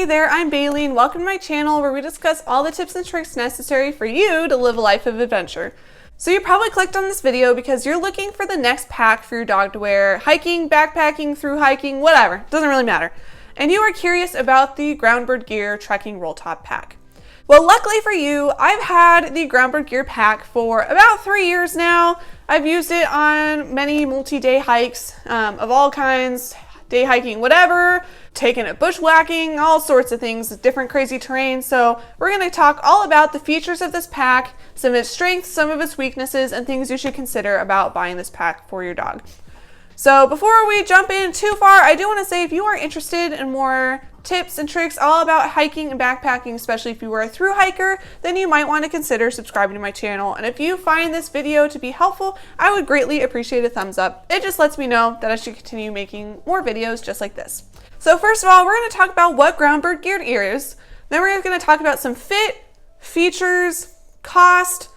Hey there, I'm Bailey and welcome to my channel where we discuss all the tips and tricks necessary for you to live a life of adventure. So you probably clicked on this video because you're looking for the next pack for your dog to wear, hiking, backpacking, through hiking, whatever, doesn't really matter. And you are curious about the Groundbird Gear trekking roll top pack. Well, luckily for you, I've had the Groundbird Gear pack for about 3 years now. I've used it on many multi-day hikes of all kinds, day hiking, whatever, taking it bushwhacking, all sorts of things, different crazy terrain. So we're going to talk all about the features of this pack, some of its strengths, some of its weaknesses, and things you should consider about buying this pack for your dog. So before we jump in too far, I do want to say if you are interested in more tips and tricks all about hiking and backpacking, especially if you are a thru hiker, then you might want to consider subscribing to my channel. And if you find this video to be helpful, I would greatly appreciate a thumbs up. It just lets me know that I should continue making more videos just like this. So first of all, we're going to talk about what Groundbird Gear is. Then we're going to talk about some fit, features, cost,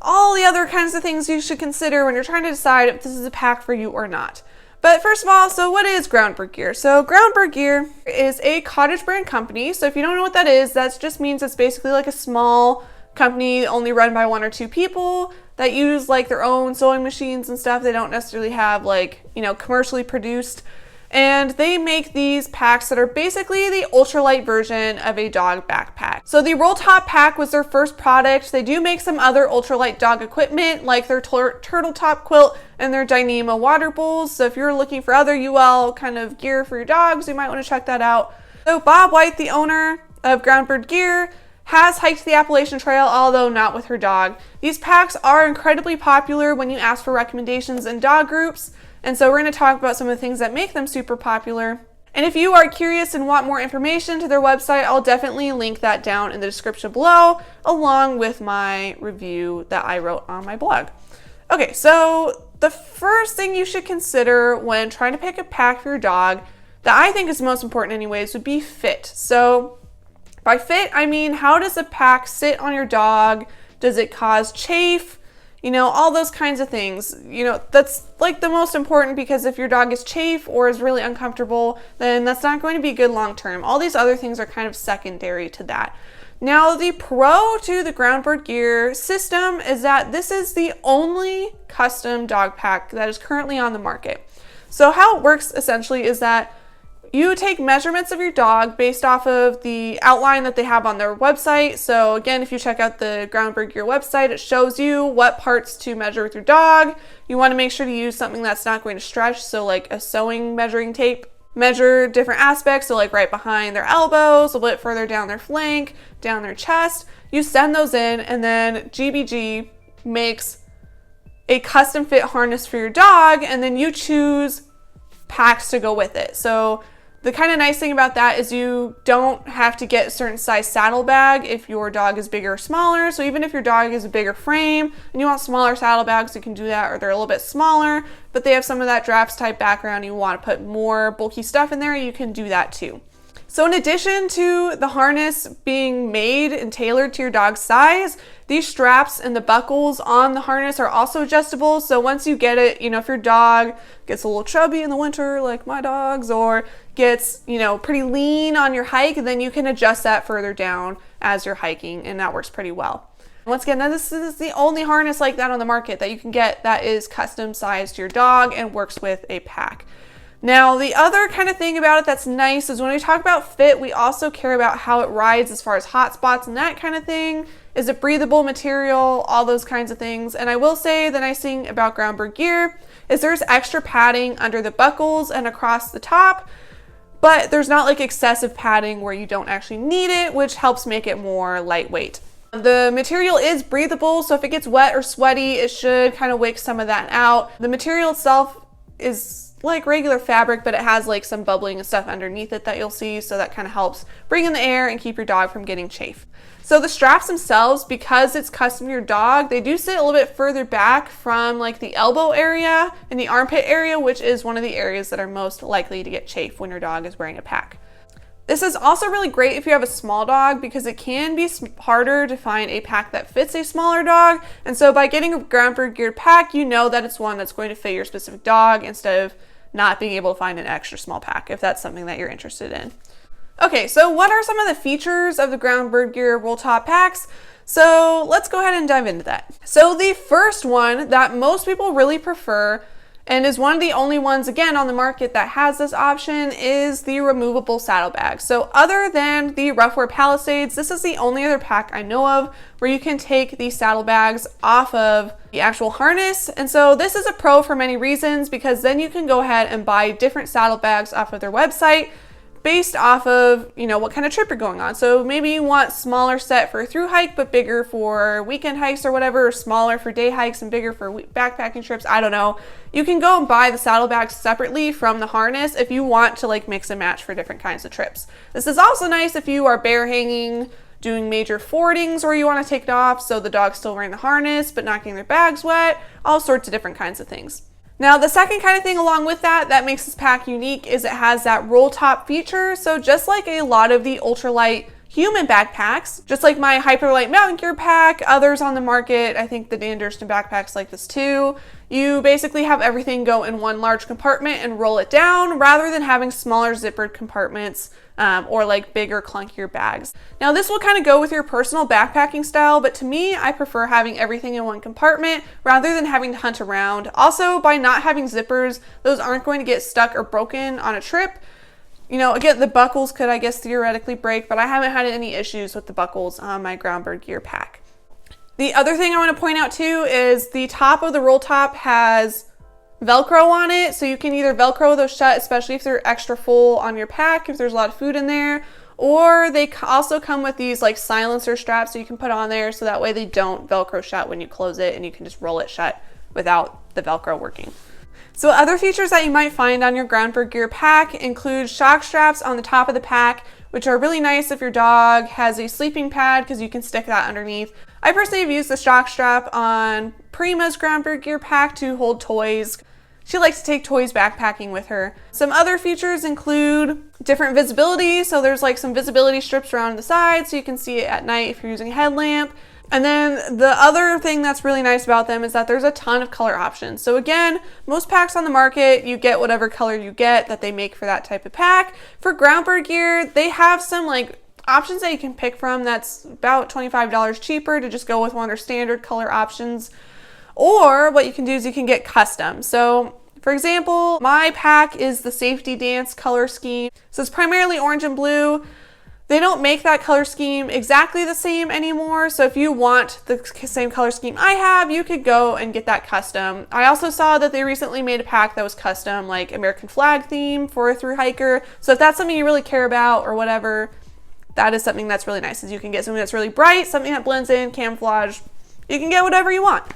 all the other kinds of things you should consider when you're trying to decide if this is a pack for you or not. But first of all, so what is Groundbird Gear? So Groundbird Gear is a cottage brand company. So if you don't know what that is, that just means it's basically like a small company only run by 1 or 2 people that use like their own sewing machines and stuff. They don't necessarily have like, commercially produced. And they make these packs that are basically the ultralight version of a dog backpack. So the roll top pack was their first product. They do make some other ultralight dog equipment like their turtle top quilt and their Dyneema water bowls. So if you're looking for other UL kind of gear for your dogs, you might want to check that out. So Bob White, the owner of Groundbird Gear, has hiked the Appalachian Trail, although not with her dog. These packs are incredibly popular when you ask for recommendations in dog groups. And so we're going to talk about some of the things that make them super popular. And if you are curious and want more information to their website, I'll definitely link that down in the description below, along with my review that I wrote on my blog. Okay, so the first thing you should consider when trying to pick a pack for your dog, that I think is most important anyways, would be fit. So by fit, I mean, how does a pack sit on your dog? Does it cause chafe? All those kinds of things. That's like the most important, because if your dog is chafe or is really uncomfortable, then that's not going to be good long term. All these other things are kind of secondary to that. Now, the pro to the Groundbird Gear system is that this is the only custom dog pack that is currently on the market. So how it works essentially is that you take measurements of your dog based off of the outline that they have on their website. So again, if you check out the Groundbird Gear website, it shows you what parts to measure with your dog. You want to make sure to use something that's not going to stretch. So like a sewing measuring tape. Measure different aspects. So like right behind their elbows, a bit further down their flank, down their chest. You send those in, and then GBG makes a custom fit harness for your dog, and then you choose packs to go with it. So the kind of nice thing about that is you don't have to get a certain size saddlebag if your dog is bigger or smaller. So even if your dog is a bigger frame and you want smaller saddlebags, you can do that, or they're a little bit smaller, but they have some of that drafts type background, you want to put more bulky stuff in there, you can do that too. So in addition to the harness being made and tailored to your dog's size, these straps and the buckles on the harness are also adjustable. So once you get it, if your dog gets a little chubby in the winter, like my dog's, or gets, pretty lean on your hike, then you can adjust that further down as you're hiking, and that works pretty well. Once again, now this is the only harness like that on the market that you can get that is custom sized to your dog and works with a pack. Now, the other kind of thing about it that's nice is when we talk about fit, we also care about how it rides as far as hot spots and that kind of thing. Is it breathable material? All those kinds of things. And I will say the nice thing about Groundbird Gear is there's extra padding under the buckles and across the top, but there's not like excessive padding where you don't actually need it, which helps make it more lightweight. The material is breathable, so if it gets wet or sweaty, it should kind of wick some of that out. The material itself is like regular fabric, but it has like some bubbling and stuff underneath it that you'll see, so that kind of helps bring in the air and keep your dog from getting chafe. So the straps themselves, because it's custom to your dog, they do sit a little bit further back from like the elbow area and the armpit area, which is one of the areas that are most likely to get chafe when your dog is wearing a pack. This is also really great if you have a small dog, because it can be harder to find a pack that fits a smaller dog. And so by getting a Groundbird Gear pack, you know that it's one that's going to fit your specific dog instead of not being able to find an extra small pack, if that's something that you're interested in. Okay, so what are some of the features of the Groundbird Gear roll top packs? So let's go ahead and dive into that. So the first one that most people really prefer, and is one of the only ones, again, on the market that has this option, is the removable saddlebag. So other than the Roughwear Palisades, this is the only other pack I know of where you can take these saddlebags off of the actual harness. And so this is a pro for many reasons, because then you can go ahead and buy different saddlebags off of their website based off of, what kind of trip you're going on. So maybe you want smaller set for a through hike, but bigger for weekend hikes or whatever, or smaller for day hikes and bigger for backpacking trips. I don't know. You can go and buy the saddlebags separately from the harness if you want to mix and match for different kinds of trips. This is also nice if you are bear hanging, doing major fordings, or you want to take it off so the dog's still wearing the harness but not getting their bags wet, all sorts of different kinds of things. Now, the second kind of thing along with that makes this pack unique is it has that roll top feature. So just like a lot of the ultralight human backpacks, just like my Hyperlight Mountain Gear pack, others on the market, I think the Dan Durston backpacks like this too, you basically have everything go in one large compartment and roll it down rather than having smaller zippered compartments or bigger, clunkier bags. Now this will kind of go with your personal backpacking style, but to me, I prefer having everything in one compartment rather than having to hunt around. Also, by not having zippers, those aren't going to get stuck or broken on a trip. Again, the buckles could, I guess, theoretically break, but I haven't had any issues with the buckles on my Groundbird Gear pack. The other thing I want to point out too is the top of the roll top has Velcro on it, so you can either Velcro those shut, especially if they're extra full on your pack, if there's a lot of food in there, or they also come with these silencer straps so you can put on there so that way they don't Velcro shut when you close it and you can just roll it shut without the Velcro working. So other features that you might find on your Groundbird Gear pack include shock straps on the top of the pack, which are really nice if your dog has a sleeping pad because you can stick that underneath. I personally have used the shock strap on Prima's Groundbird Gear pack to hold toys. She likes to take toys backpacking with her. Some other features include different visibility. So there's some visibility strips around the side so you can see it at night if you're using a headlamp. And then the other thing that's really nice about them is that there's a ton of color options. So again, most packs on the market, you get whatever color you get that they make for that type of pack. For Groundbird Gear, they have some options that you can pick from that's about $25 cheaper to just go with one of their standard color options. Or what you can do is you can get custom. So for example, my pack is the Safety Dance color scheme. So it's primarily orange and blue. They don't make that color scheme exactly the same anymore. So if you want the same color scheme I have, you could go and get that custom. I also saw that they recently made a pack that was custom, American flag theme for a thru hiker. So if that's something you really care about or whatever, that is something that's really nice. Is you can get something that's really bright, something that blends in, camouflage. You can get whatever you want.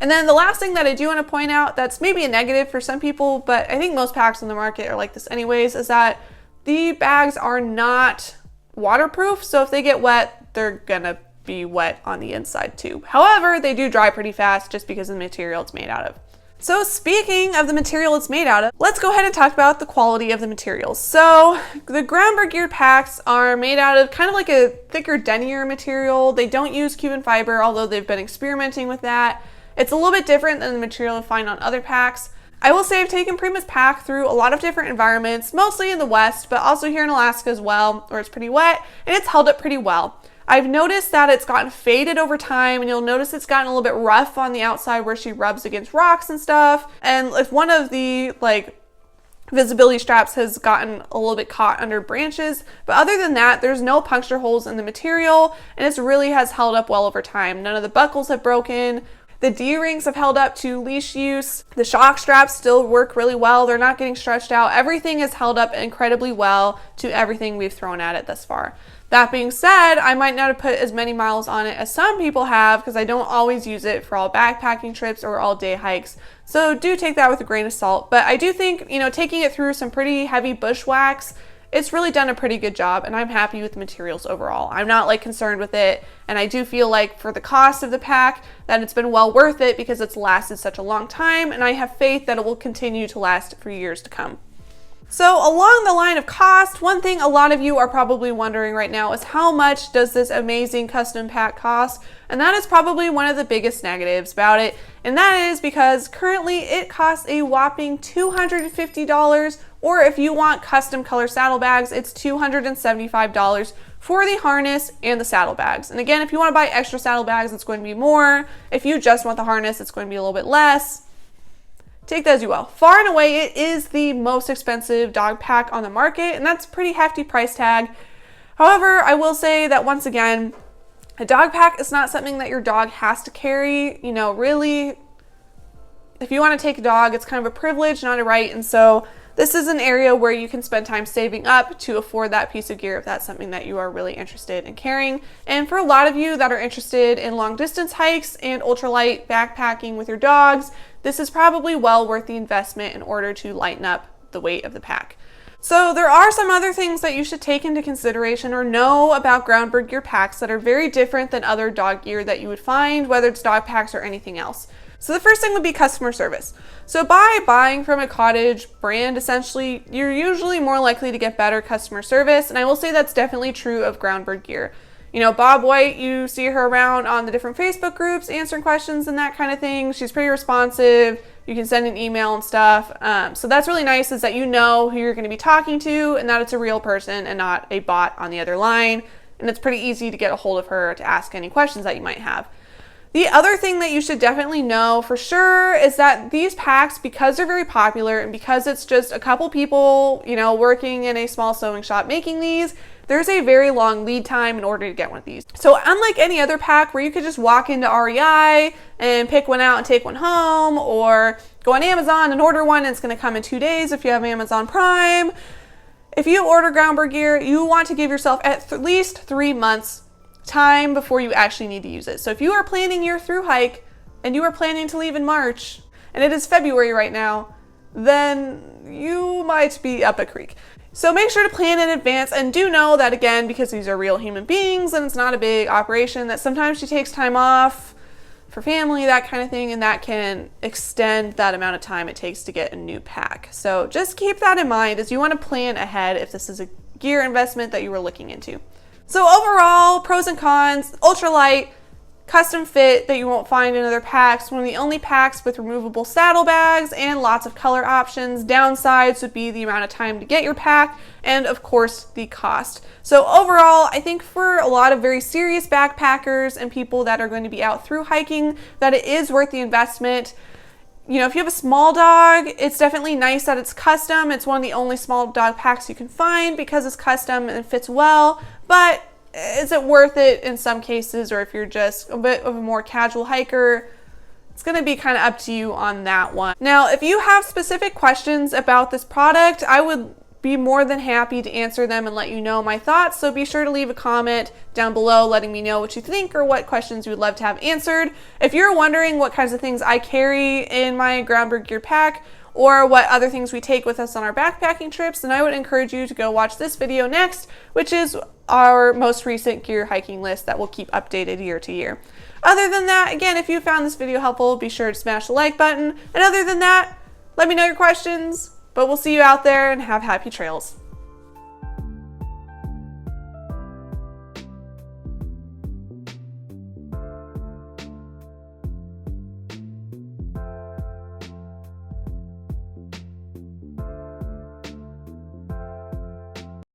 And then the last thing that I do want to point out that's maybe a negative for some people, but I think most packs on the market are like this anyways, is that the bags are not waterproof. So if they get wet, they're gonna be wet on the inside too. However, they do dry pretty fast just because of the material it's made out of. So speaking of the material it's made out of, let's go ahead and talk about the quality of the materials. So the Groundbird Gear packs are made out of kind of a thicker, denier material. They don't use Cuban fiber, although they've been experimenting with that. It's a little bit different than the material you find on other packs. I will say I've taken Prima's pack through a lot of different environments, mostly in the West, but also here in Alaska as well, where it's pretty wet, and it's held up pretty well. I've noticed that it's gotten faded over time, and you'll notice it's gotten a little bit rough on the outside where she rubs against rocks and stuff. And if one of the visibility straps has gotten a little bit caught under branches, but other than that, there's no puncture holes in the material, and it really has held up well over time. None of the buckles have broken. The D-rings have held up to leash use. The shock straps still work really well. They're not getting stretched out. Everything has held up incredibly well to everything we've thrown at it thus far. That being said, I might not have put as many miles on it as some people have because I don't always use it for all backpacking trips or all day hikes. So do take that with a grain of salt. But I do think, taking it through some pretty heavy bushwhacks, it's really done a pretty good job, and I'm happy with the materials overall. I'm not concerned with it, and I do feel for the cost of the pack that it's been well worth it because it's lasted such a long time, and I have faith that it will continue to last for years to come. So along the line of cost, one thing a lot of you are probably wondering right now is how much does this amazing custom pack cost? And that is probably one of the biggest negatives about it. And that is because currently it costs a whopping $250, or if you want custom color saddlebags, it's $275 for the harness and the saddlebags. And again, if you want to buy extra saddlebags, it's going to be more. If you just want the harness, it's going to be a little bit less. Take that as you will. Far and away, it is the most expensive dog pack on the market, and that's a pretty hefty price tag. However, I will say that once again, a dog pack is not something that your dog has to carry. You know, really, if you want to take a dog, it's kind of a privilege, not a right. And so this is an area where you can spend time saving up to afford that piece of gear if that's something that you are really interested in carrying. And for a lot of you that are interested in long distance hikes and ultralight backpacking with your dogs, this is probably well worth the investment in order to lighten up the weight of the pack. So there are some other things that you should take into consideration or know about Groundbird Gear packs that are very different than other dog gear that you would find, whether it's dog packs or anything else. So the first thing would be customer service. So by buying from a cottage brand, essentially, you're usually more likely to get better customer service. And I will say that's definitely true of Groundbird Gear. You know, Bob White, you see her around on the different Facebook groups answering questions and that kind of thing. She's pretty responsive. You can send an email and stuff. So that's really nice, is that you know who you're going to be talking to and that it's a real person and not a bot on the other line. And it's pretty easy to get a hold of her to ask any questions that you might have. The other thing that you should definitely know for sure is that these packs, because they're very popular and because it's just a couple people, you know, working in a small sewing shop making these, there's a very long lead time in order to get one of these. So unlike any other pack where you could just walk into REI and pick one out and take one home, or go on Amazon and order one and it's going to come in 2 days if you have Amazon Prime, if you order Groundbird Gear, you want to give yourself at least 3 months time before you actually need to use it. So if you are planning your through hike and you are planning to leave in March and it is February right now, then you might be up a creek. So make sure to plan in advance, and do know that, again, because these are real human beings and it's not a big operation, that sometimes she takes time off for family, that kind of thing, and that can extend that amount of time it takes to get a new pack. So just keep that in mind as you want to plan ahead if this is a gear investment that you were looking into. So overall, pros and cons: ultralight, custom fit that you won't find in other packs, one of the only packs with removable saddlebags and lots of color options. Downsides would be the amount of time to get your pack and, of course, the cost. So overall, I think for a lot of very serious backpackers and people that are going to be out through hiking, that it is worth the investment. You know, if you have a small dog, it's definitely nice that it's custom. It's one of the only small dog packs you can find because it's custom and fits well, but is it worth it in some cases? Or if you're just a bit of a more casual hiker, it's going to be kind of up to you on that one. Now, if you have specific questions about this product, I would be more than happy to answer them and let you know my thoughts. So be sure to leave a comment down below letting me know what you think or what questions you would love to have answered. If you're wondering what kinds of things I carry in my Groundbird Gear pack, or what other things we take with us on our backpacking trips, then I would encourage you to go watch this video next, which is our most recent gear hiking list that will keep updated year to year. Other than that, again, if you found this video helpful, be sure to smash the like button. And other than that, let me know your questions, but we'll see you out there and have happy trails.